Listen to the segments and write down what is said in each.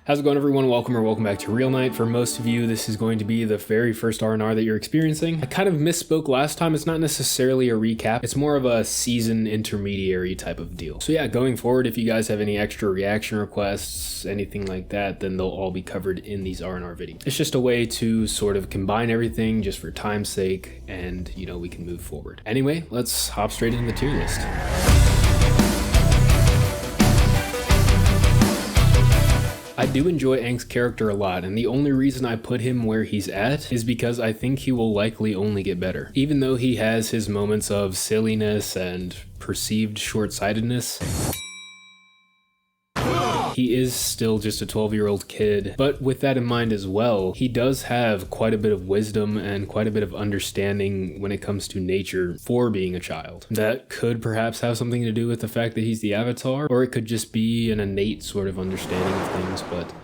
How's it going, everyone? Welcome back to Reel Night. For most of you, this is going to be the very first RNR that you're experiencing. I kind of misspoke last time. It's not necessarily a recap. It's more of a season intermediary type of deal. So yeah, going forward, if you guys have any extra reaction requests, anything like that, then they'll all be covered in these RNR videos. It's just a way to sort of combine everything just for time's sake, and we can move forward. Anyway, let's hop straight into the tier list. I do enjoy Aang's character a lot, and the only reason I put him where he's at is because I think he will likely only get better. Even though he has his moments of silliness and perceived short-sightedness, he is still just a 12-year-old kid. But with that in mind as well, he does have quite a bit of wisdom and quite a bit of understanding when it comes to nature for being a child. That could perhaps have something to do with the fact that he's the Avatar, or it could just be an innate sort of understanding of things, but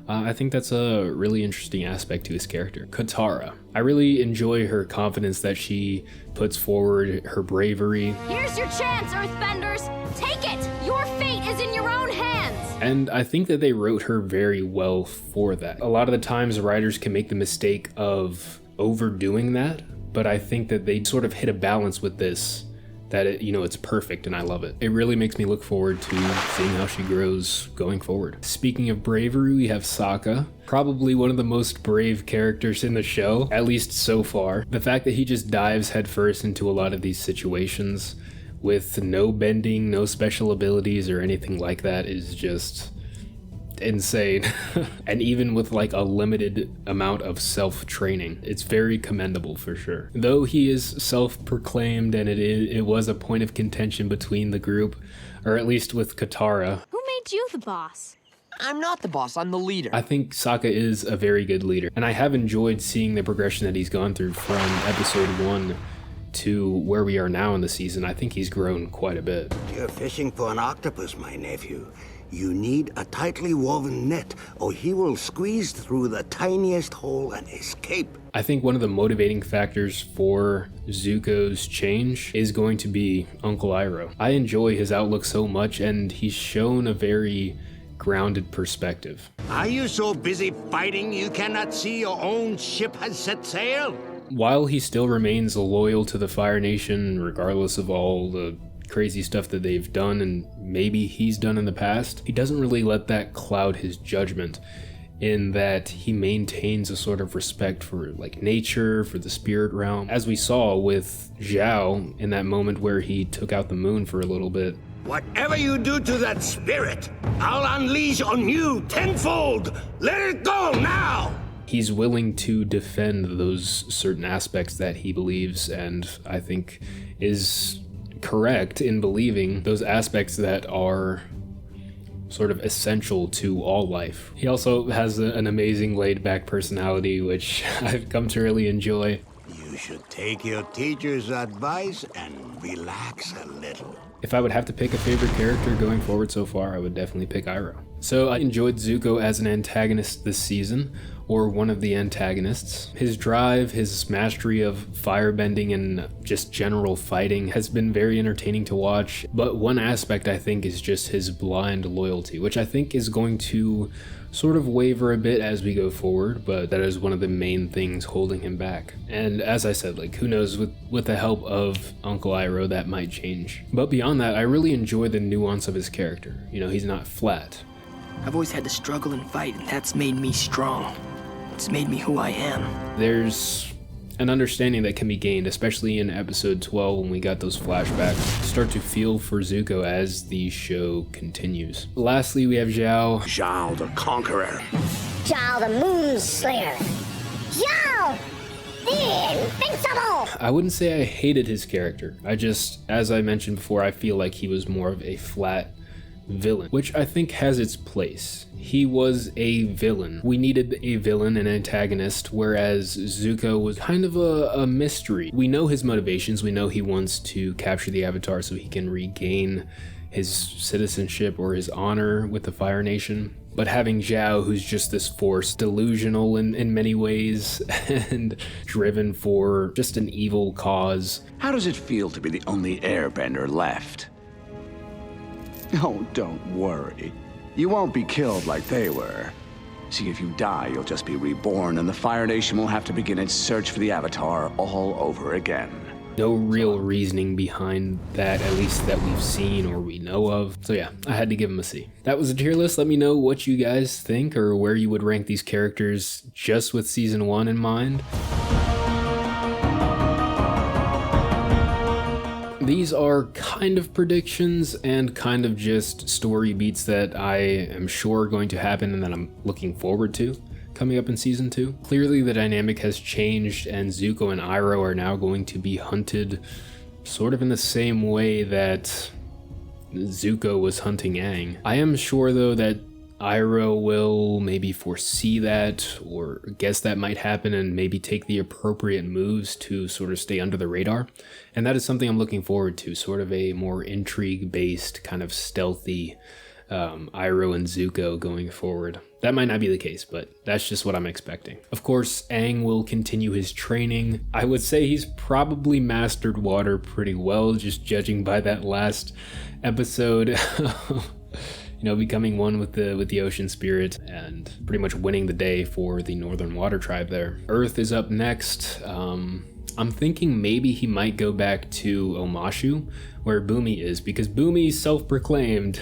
I think that's a really interesting aspect to his character. Katara. I really enjoy her confidence that she puts forward, her bravery. Here's your chance, Earthbenders! Take it! Your fate is in your own hands! And I think that they wrote her very well for that. A lot of the times writers can make the mistake of overdoing that, but I think that they sort of hit a balance with this, that it's perfect, and I love it. It really makes me look forward to seeing how she grows going forward. Speaking of bravery, we have Sokka, probably one of the most brave characters in the show, at least so far. The fact that he just dives headfirst into a lot of these situations with no bending, no special abilities or anything like that is just insane. And even with like a limited amount of self-training, it's very commendable for sure. Though he is self-proclaimed, and it was a point of contention between the group, or at least with Katara. Who made you the boss? I'm not the boss, I'm the leader. I think Sokka is a very good leader, and I have enjoyed seeing the progression that he's gone through from episode 1 to where we are now in the season. I think he's grown quite a bit. You're fishing for an octopus, my nephew. You need a tightly woven net, or he will squeeze through the tiniest hole and escape. I think one of the motivating factors for Zuko's change is going to be Uncle Iroh. I enjoy his outlook so much, and he's shown a very grounded perspective. Are you so busy fighting you cannot see your own ship has set sail? While he still remains loyal to the Fire Nation, regardless of all the crazy stuff that they've done and maybe he's done in the past, he doesn't really let that cloud his judgment, in that he maintains a sort of respect for like nature, for the spirit realm, as we saw with Zhao in that moment where he took out the moon for a little bit. Whatever you do to that spirit, I'll unleash on you tenfold. Let it go now! He's willing to defend those certain aspects that he believes, and I think is correct in believing those aspects that are sort of essential to all life. He also has an amazing laid-back personality, which I've come to really enjoy. You should take your teacher's advice and relax a little. If I would have to pick a favorite character going forward so far, I would definitely pick Iroh. So I enjoyed Zuko as an antagonist this season, or one of the antagonists. His drive, his mastery of firebending, and just general fighting has been very entertaining to watch. But one aspect I think is just his blind loyalty, which I think is going to sort of waver a bit as we go forward, but that is one of the main things holding him back. And as I said, like, who knows, with the help of Uncle Iroh, that might change. But beyond that, I really enjoy the nuance of his character. He's not flat. I've always had to struggle and fight, and that's made me strong. It's made me who I am. There's an understanding that can be gained, especially in episode 12 when we got those flashbacks. Start to feel for Zuko as the show continues. Lastly, we have Zhao. Zhao the Conqueror. Zhao the Moon Slayer. Zhao the Invincible! I wouldn't say I hated his character. As I mentioned before, I feel like he was more of a flat villain, which I think has its place. He was a villain. We needed a villain, an antagonist, whereas Zuko was kind of a mystery. We know his motivations. We know he wants to capture the Avatar so he can regain his citizenship or his honor with the Fire Nation. But having Zhao, who's just this force, delusional in many ways, and driven for just an evil cause. How does it feel to be the only airbender left? Oh, don't worry. You won't be killed like they were. See, if you die, you'll just be reborn, and the Fire Nation will have to begin its search for the Avatar all over again. No real reasoning behind that, at least that we've seen or we know of. So yeah, I had to give him a C. That was a tier list. Let me know what you guys think or where you would rank these characters just with season 1 in mind. These are kind of predictions and kind of just story beats that I am sure are going to happen and that I'm looking forward to coming up in season 2. Clearly the dynamic has changed and Zuko and Iroh are now going to be hunted sort of in the same way that Zuko was hunting Aang. I am sure though that Iroh will maybe foresee that or guess that might happen and maybe take the appropriate moves to sort of stay under the radar. And that is something I'm looking forward to, sort of a more intrigue-based, kind of stealthy Iroh and Zuko going forward. That might not be the case, but that's just what I'm expecting. Of course, Aang will continue his training. I would say he's probably mastered water pretty well, just judging by that last episode. You know, becoming one with the ocean spirit and pretty much winning the day for the Northern Water Tribe there. Earth is up next. I'm thinking maybe he might go back to Omashu, where Bumi is, because Bumi's self-proclaimed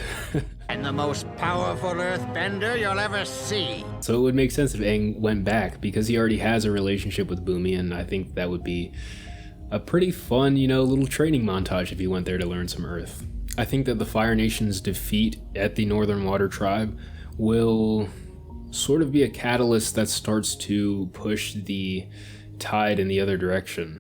And the most powerful earthbender you'll ever see. So it would make sense if Aang went back, because he already has a relationship with Bumi, and I think that would be a pretty fun, you know, little training montage if he went there to learn some Earth. I think that the Fire Nation's defeat at the Northern Water Tribe will sort of be a catalyst that starts to push the tide in the other direction.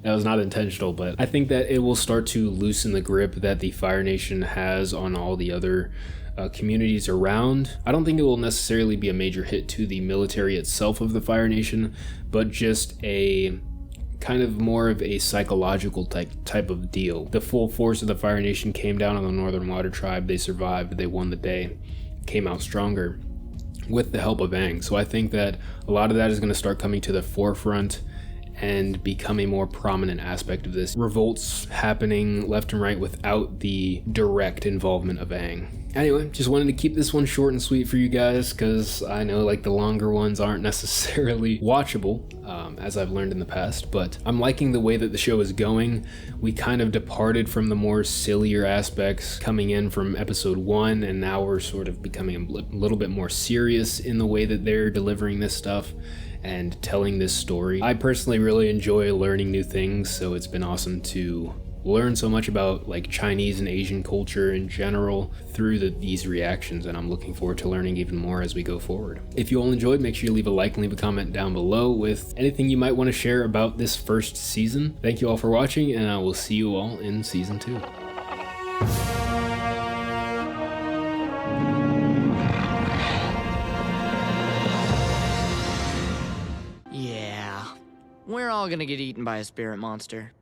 That was not intentional, but I think that it will start to loosen the grip that the Fire Nation has on all the other communities around. I don't think it will necessarily be a major hit to the military itself of the Fire Nation, but just a kind of more of a psychological type of deal. The full force of the Fire Nation came down on the Northern Water Tribe. They survived. They won the day. Came out stronger with the help of Aang. So I think that a lot of that is going to start coming to the forefront and become a more prominent aspect of this. Revolts happening left and right without the direct involvement of Aang. Anyway, just wanted to keep this one short and sweet for you guys, because I know like the longer ones aren't necessarily watchable, as I've learned in the past, but I'm liking the way that the show is going. We kind of departed from the more sillier aspects coming in from episode 1, and now we're sort of becoming a little bit more serious in the way that they're delivering this stuff and telling this story. I personally really enjoy learning new things, so it's been awesome to learn so much about like Chinese and Asian culture in general through these reactions, and I'm looking forward to learning even more as we go forward. If you all enjoyed, make sure you leave a like and leave a comment down below with anything you might want to share about this first season. Thank you all for watching, and I will see you all in season 2. We're all gonna get eaten by a spirit monster.